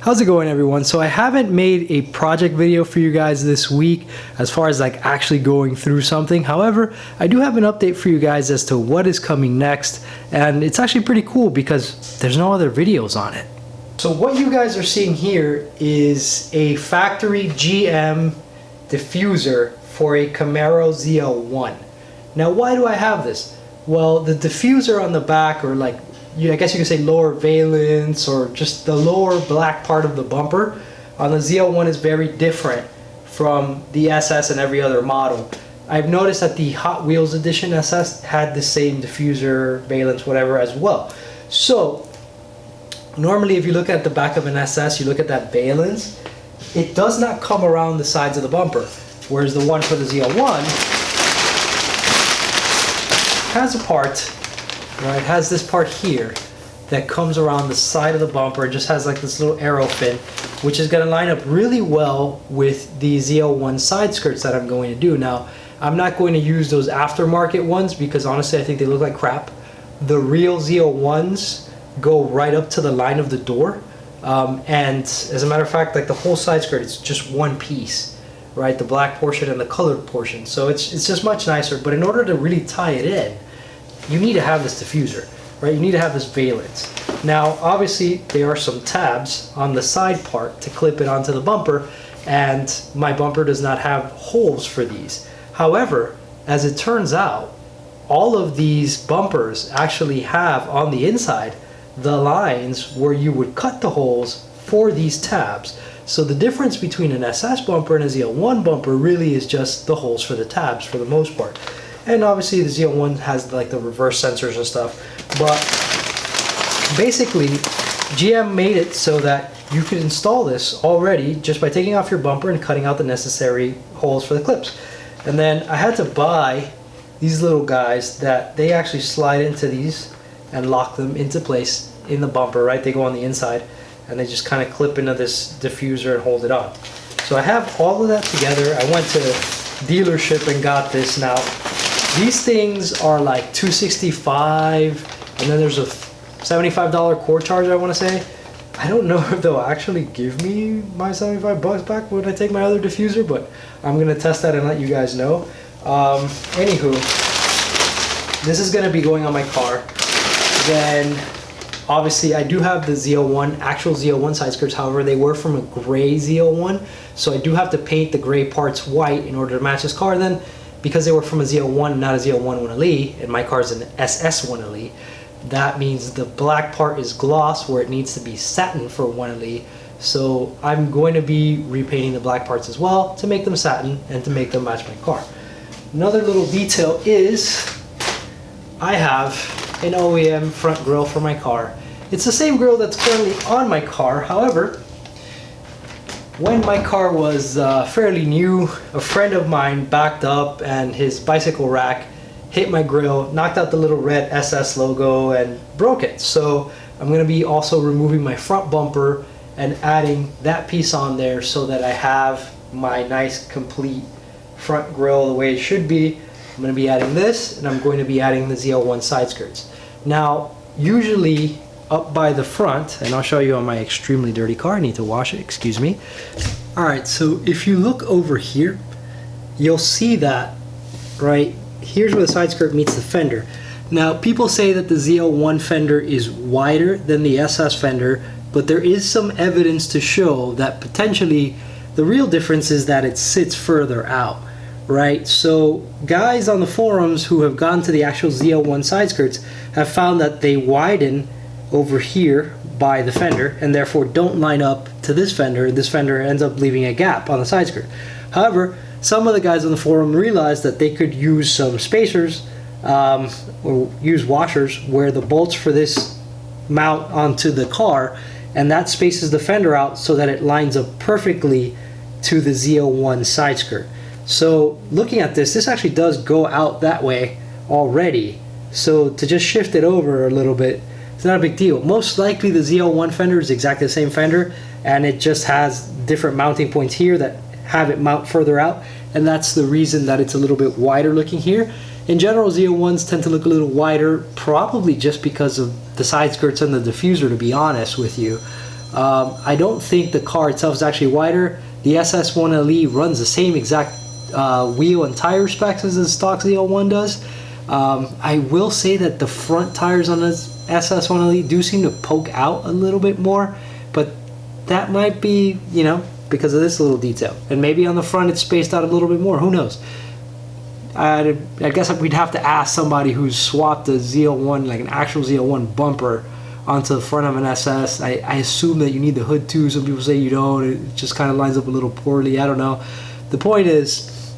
How's it going, everyone? So I haven't made a project video for you guys this week as far as like actually going through something. However, I do have an update for you guys as to what is coming next, and it's actually pretty cool because there's no other videos on it. So what you guys are seeing here is a factory GM diffuser for a Camaro ZL1. Now, why do I have this? Well, the diffuser on the back, or like, I guess you could say lower valence, or just the lower black part of the bumper on the ZL1 is very different from the SS and every other model. I've noticed that the Hot Wheels Edition SS had the same diffuser, valence, whatever as well. So normally if you look at the back of an SS, you look at that valence, it does not come around the sides of the bumper, whereas the one for the ZL1 has a part, right, has this part here that comes around the side of the bumper. It just has like this little arrow fin, which is going to line up really well with the ZL1 side skirts that I'm going to do. Now, I'm not going to use those aftermarket ones because honestly I think they look like crap. The real ZL1s go right up to the line of the door, and as a matter of fact, like the whole side skirt, it's just one piece, right? The black portion and the colored portion. So it's just much nicer. But in order to really tie it in, you need to have this diffuser, right? You need to have this valence. Now, obviously, there are some tabs on the side part to clip it onto the bumper, and my bumper does not have holes for these. However, as it turns out, all of these bumpers actually have on the inside the lines where you would cut the holes for these tabs. So the difference between an SS bumper and a ZL1 bumper really is just the holes for the tabs for the most part. And obviously the ZL1 has like the reverse sensors and stuff, but basically GM made it so that you could install this already just by taking off your bumper and cutting out the necessary holes for the clips. And then I had to buy these little guys that they actually slide into these and lock them into place in the bumper, right? They go on the inside and they just kind of clip into this diffuser and hold it on. So I have all of that together. I went to dealership and got this. Now, these things are like $265, and then there's a $75 core charge, I want to say. I don't know if they'll actually give me my 75 bucks back when I take my other diffuser, but I'm going to test that and let you guys know. Anywho, this is going to be going on my car. Then, obviously, I do have the ZL1, actual ZL1 side skirts. However, they were from a gray ZL1, so I do have to paint the gray parts white in order to match this car. Then, because they were from a ZL1, not a ZL1 1LE, and my car is an SS 1LE, that means the black part is gloss where it needs to be satin for 1LE. So I'm going to be repainting the black parts as well to make them satin and to make them match my car. Another little detail is I have an OEM front grille for my car. It's the same grille that's currently on my car. However, when my car was fairly new, a friend of mine backed up and his bicycle rack hit my grille, knocked out the little red SS logo and broke it. So I'm going to be also removing my front bumper and adding that piece on there so that I have my nice complete front grille the way it should be. I'm going to be adding this, and I'm going to be adding the ZL1 side skirts. Now, usually up by the front, and I'll show you on my extremely dirty car, I need to wash it, excuse me. Alright, so if you look over here, you'll see that, right, here's where the side skirt meets the fender. Now, people say that the ZL1 fender is wider than the SS fender, but there is some evidence to show that potentially the real difference is that it sits further out, right? So guys on the forums who have gone to the actual ZL1 side skirts have found that they widen over here by the fender and therefore don't line up to this fender. This fender ends up leaving a gap on the side skirt. However, some of the guys on the forum realized that they could use some spacers or use washers where the bolts for this mount onto the car, and that spaces the fender out so that it lines up perfectly to the ZL1 side skirt. So looking at this, this actually does go out that way already. So to just shift it over a little bit, it's not a big deal. Most likely the ZL1 fender is exactly the same fender, and it just has different mounting points here that have it mount further out, and that's the reason that it's a little bit wider looking here. In general, ZL1s tend to look a little wider, probably just because of the side skirts and the diffuser, to be honest with you. I don't think the car itself is actually wider. The SS1LE runs the same exact wheel and tire specs as the stock ZL1 does. I will say that the front tires on this SS1LE do seem to poke out a little bit more, but that might be, you know, because of this little detail. And maybe on the front it's spaced out a little bit more, who knows. I guess we'd have to ask somebody who's swapped a ZL1, like an actual ZL1 bumper, onto the front of an SS. I assume that you need the hood too. Some people say you don't. It just kind of lines up a little poorly. I don't know. The point is,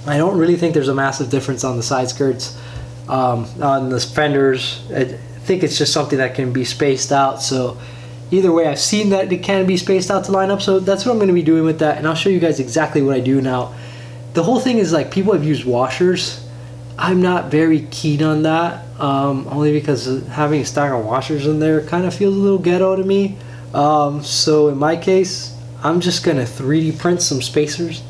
I don't really think there's a massive difference on the side skirts, on the fenders. I think it's just something that can be spaced out. So either way, I've seen that it can be spaced out to line up. So that's what I'm going to be doing with that. And I'll show you guys exactly what I do now. The whole thing is, like, people have used washers. I'm not very keen on that, only because having a stack of washers in there kind of feels a little ghetto to me. So in my case, I'm just gonna 3D print some spacers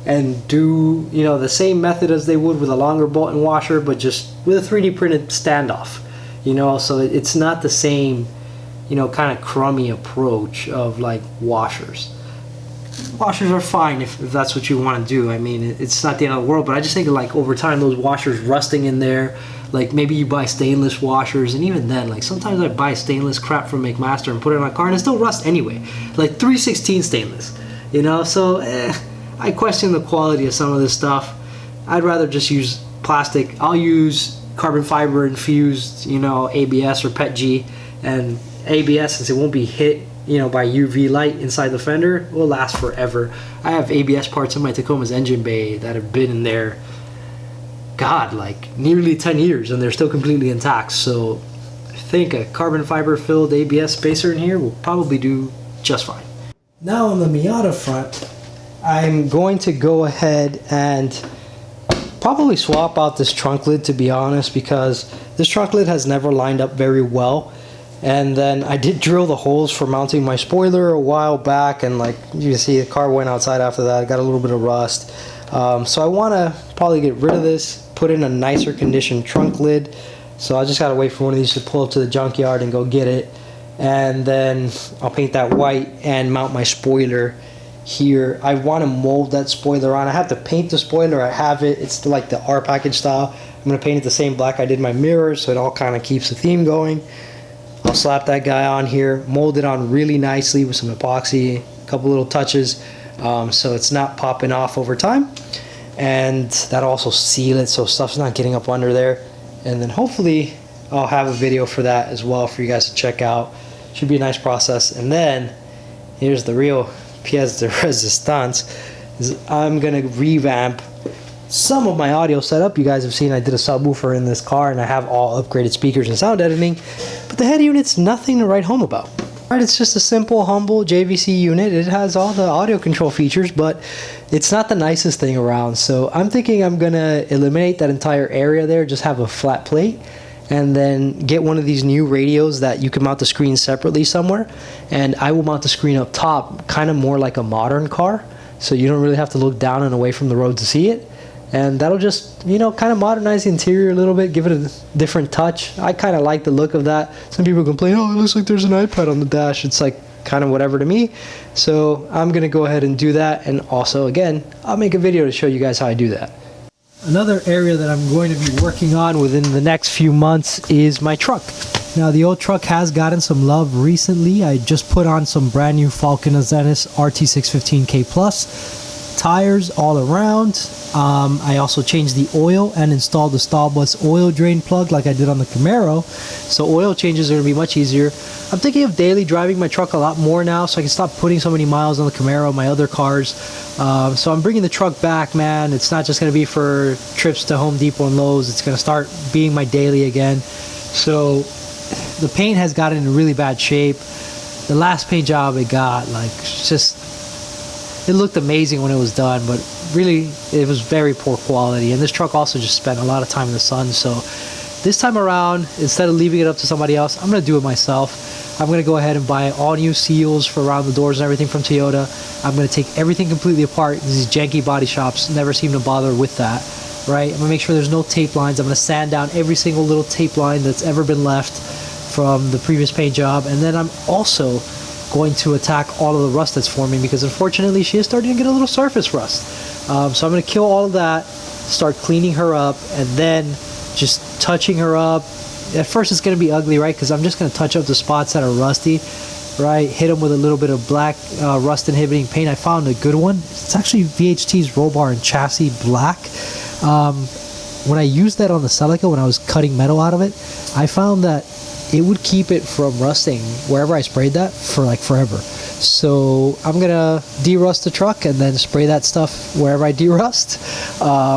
and do, you know, the same method as they would with a longer bolt and washer, but just with a 3D printed standoff, you know. So it's not the same, you know, kind of crummy approach of like washers. Washers are fine if that's what you want to do. I mean, it's not the end of the world, but I just think, like, over time those washers rusting in there, like maybe you buy stainless washers, and even then, like, sometimes I buy stainless crap from McMaster and put it on my car and it still rusts anyway, like 316 stainless, you know. So I question the quality of some of this stuff. I'd rather just use plastic. I'll use carbon fiber infused, you know, ABS or PETG, and ABS, since it won't be hit, you know, by UV light inside the fender, will last forever. I have ABS parts in my Tacoma's engine bay that have been in there, God, like nearly 10 years, and they're still completely intact. So I think a carbon fiber filled ABS spacer in here will probably do just fine. Now on the Miata front, I'm going to go ahead and probably swap out this trunk lid, to be honest, because this trunk lid has never lined up very well. And then I did drill the holes for mounting my spoiler a while back, and like you can see, the car went outside after that. It got a little bit of rust. So I want to probably get rid of this, put in a nicer condition trunk lid. So I just got to wait for one of these to pull up to the junkyard and go get it. And then I'll paint that white and mount my spoiler here. I want to mold that spoiler on. I have to paint the spoiler. I have it. It's like the R package style. I'm going to paint it the same black I did my mirrors, so it all kind of keeps the theme going. I'll slap that guy on here, mold it on really nicely with some epoxy, a couple little touches, so it's not popping off over time. And that'll also seal it so stuff's not getting up under there. And then hopefully I'll have a video for that as well for you guys to check out. Should be a nice process. And then here's the real pièce de résistance, is I'm gonna revamp some of my audio setup. You guys have seen I did a subwoofer in this car, and I have all upgraded speakers and sound editing, but the head unit's nothing to write home about. Right, it's just a simple, humble JVC unit. It has all the audio control features, but it's not the nicest thing around. So I'm thinking I'm gonna eliminate that entire area there, just have a flat plate, and then get one of these new radios that you can mount the screen separately somewhere, and I will mount the screen up top, kind of more like a modern car, so you don't really have to look down and away from the road to see it. And that'll just, you know, kind of modernize the interior a little bit, give it a different touch. I kind of like the look of that. Some people complain, oh, it looks like there's an iPad on the dash. It's like kind of whatever to me. So I'm going to go ahead and do that. And also, again, I'll make a video to show you guys how I do that. Another area that I'm going to be working on within the next few months is my truck. Now, the old truck has gotten some love recently. I just put on some brand new Falcon Azenis RT615K Plus tires all around. I also changed the oil and installed the Stahlbus oil drain plug like I did on the Camaro, so oil changes are going to be much easier. I'm thinking of daily driving my truck a lot more now, so I can stop putting so many miles on the Camaro, my other cars. So I'm bringing the truck back, man. It's not just going to be for trips to Home Depot and Lowe's. It's going to start being my daily again. So the paint has gotten in really bad shape. The last paint job it got, like, just, it looked amazing when it was done, but really it was very poor quality. And this truck also just spent a lot of time in the sun. So this time around, instead of leaving it up to somebody else, I'm going to do it myself. I'm going to go ahead and buy all new seals for around the doors and everything from Toyota. I'm going to take everything completely apart. These janky body shops never seem to bother with that, right? I'm going to make sure there's no tape lines. I'm going to sand down every single little tape line that's ever been left from the previous paint job. And then I'm also going to attack all of the rust that's forming, because unfortunately she is starting to get a little surface rust. So I'm going to kill all of that, start cleaning her up, and then just touching her up. At first it's going to be ugly, right? Because I'm just going to touch up the spots that are rusty, right? Hit them with a little bit of black rust inhibiting paint. I found a good one. It's actually VHT's roll bar and chassis black. When I used that on the Celica, when I was cutting metal out of it, I found that it would keep it from rusting wherever I sprayed that for like forever. So I'm gonna derust the truck and then spray that stuff wherever I derust,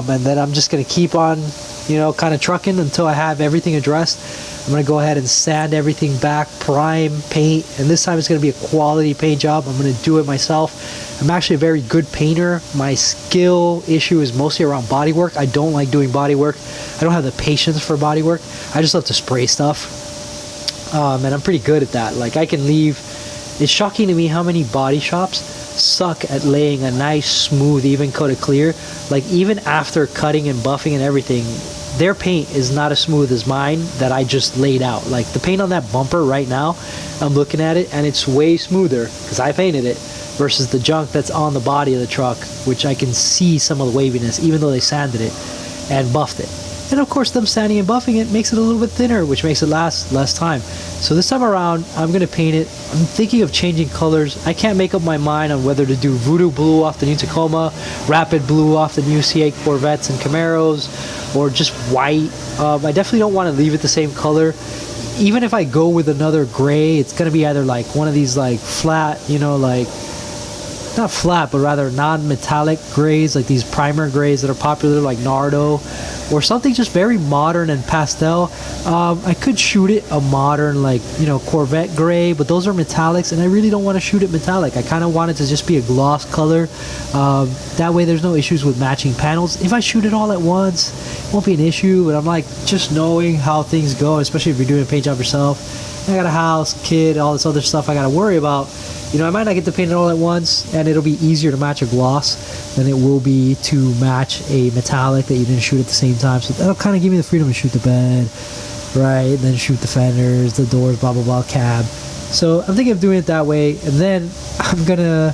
and then I'm just gonna keep on, you know, kind of trucking until I have everything addressed. I'm gonna go ahead and sand everything back, prime, paint, and this time it's gonna be a quality paint job. I'm gonna do it myself. I'm actually a very good painter. My skill issue is mostly around body work. I don't like doing body work. I don't have the patience for body work. I just love to spray stuff, and I'm pretty good at that. Like, I can leave. It's shocking to me how many body shops suck at laying a nice, smooth, even coat of clear. Like, even after cutting and buffing and everything, their paint is not as smooth as mine that I just laid out. Like, the paint on that bumper right now, I'm looking at it and it's way smoother because I painted it, versus the junk that's on the body of the truck, which I can see some of the waviness even though they sanded it and buffed it. And of course, them sanding and buffing it makes it a little bit thinner, which makes it last less time. So this time around, I'm going to paint it. I'm thinking of changing colors. I can't make up my mind on whether to do Voodoo Blue off the new Tacoma, Rapid Blue off the new C8 Corvettes and Camaros, or just white. I definitely don't want to leave it the same color. Even if I go with another gray, it's going to be either like one of these like flat, you know, like, not flat, but rather non-metallic grays, like these primer grays that are popular, like Nardo, or something just very modern and pastel. I could shoot it a modern, like, you know, Corvette gray, but those are metallics, and I really don't want to shoot it metallic. I kind of want it to just be a gloss color. That way there's no issues with matching panels. If I shoot it all at once, it won't be an issue, but I'm like, just knowing how things go, especially if you're doing a paint job yourself. I got a house, kid, all this other stuff I got to worry about. You know, I might not get to paint it all at once, and it'll be easier to match a gloss than it will be to match a metallic that you didn't shoot at the same time. So that'll kind of give me the freedom to shoot the bed, right? And then shoot the fenders, the doors, blah, blah, blah, cab. So I'm thinking of doing it that way. And then I'm going to,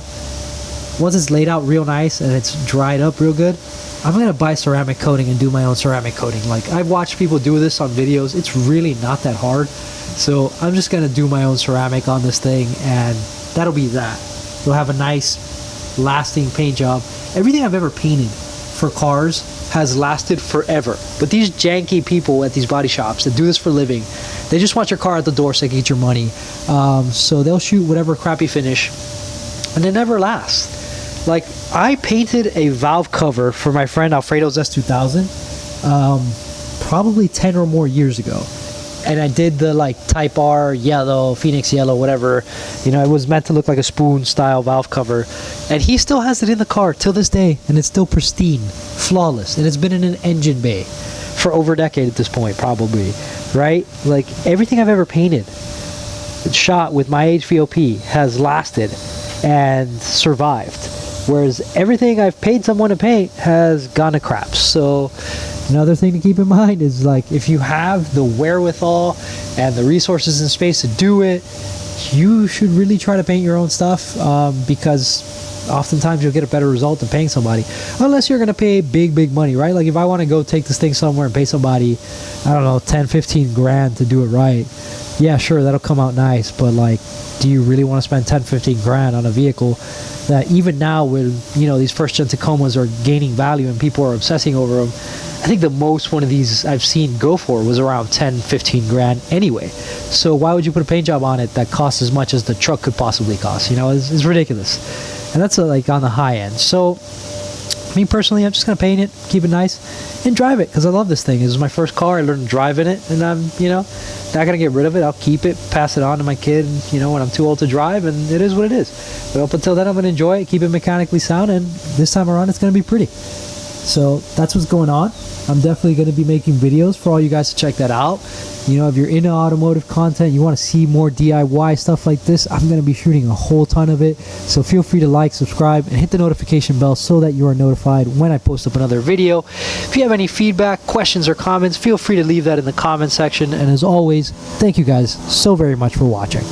once it's laid out real nice and it's dried up real good, I'm going to buy ceramic coating and do my own ceramic coating. Like, I've watched people do this on videos. It's really not that hard. So I'm just going to do my own ceramic on this thing, and that'll be that. We'll have a nice, lasting paint job. Everything I've ever painted for cars has lasted forever. But these janky people at these body shops that do this for a living, they just want your car at the door so they can get your money. So they'll shoot whatever crappy finish, and it never lasts. Like, I painted a valve cover for my friend Alfredo's S2000 probably 10 or more years ago. And I did the like Type R yellow, Phoenix yellow, whatever. You know, it was meant to look like a spoon style valve cover. And he still has it in the car till this day, and it's still pristine, flawless. And it's been in an engine bay for over a decade at this point, probably, right? Like, everything I've ever painted, shot with my HVOP, has lasted and survived. Whereas everything I've paid someone to paint has gone to crap. So another thing to keep in mind is, like, if you have the wherewithal and the resources and space to do it, you should really try to paint your own stuff, because oftentimes you'll get a better result than paying somebody, unless you're going to pay big money, right? Like, if I want to go take this thing somewhere and pay somebody, I don't know, 10-15 grand to do it right, yeah, sure, that'll come out nice. But, like, do you really want to spend 10-15 grand on a vehicle that, even now, with, you know, these first gen Tacomas are gaining value and people are obsessing over them? I think the most one of these I've seen go for was around 10-15 grand anyway. So why would you put a paint job on it that costs as much as the truck could possibly cost? You know, it's ridiculous. And that's like on the high end. So me personally, I'm just going to paint it, keep it nice, and drive it, because I love this thing. This is my first car. I learned to drive in it, and I'm, you know, not going to get rid of it. I'll keep it, pass it on to my kid, you know, when I'm too old to drive, and it is what it is. But up until then, I'm going to enjoy it, keep it mechanically sound, and this time around, it's going to be pretty. So that's what's going on. I'm definitely going to be making videos for all you guys to check that out. You know, if you're into automotive content, you want to see more DIY stuff like this, I'm going to be shooting a whole ton of it. So feel free to like, subscribe, and hit the notification bell so that you are notified when I post up another video. If you have any feedback, questions, or comments, feel free to leave that in the comment section. And as always, thank you guys so very much for watching.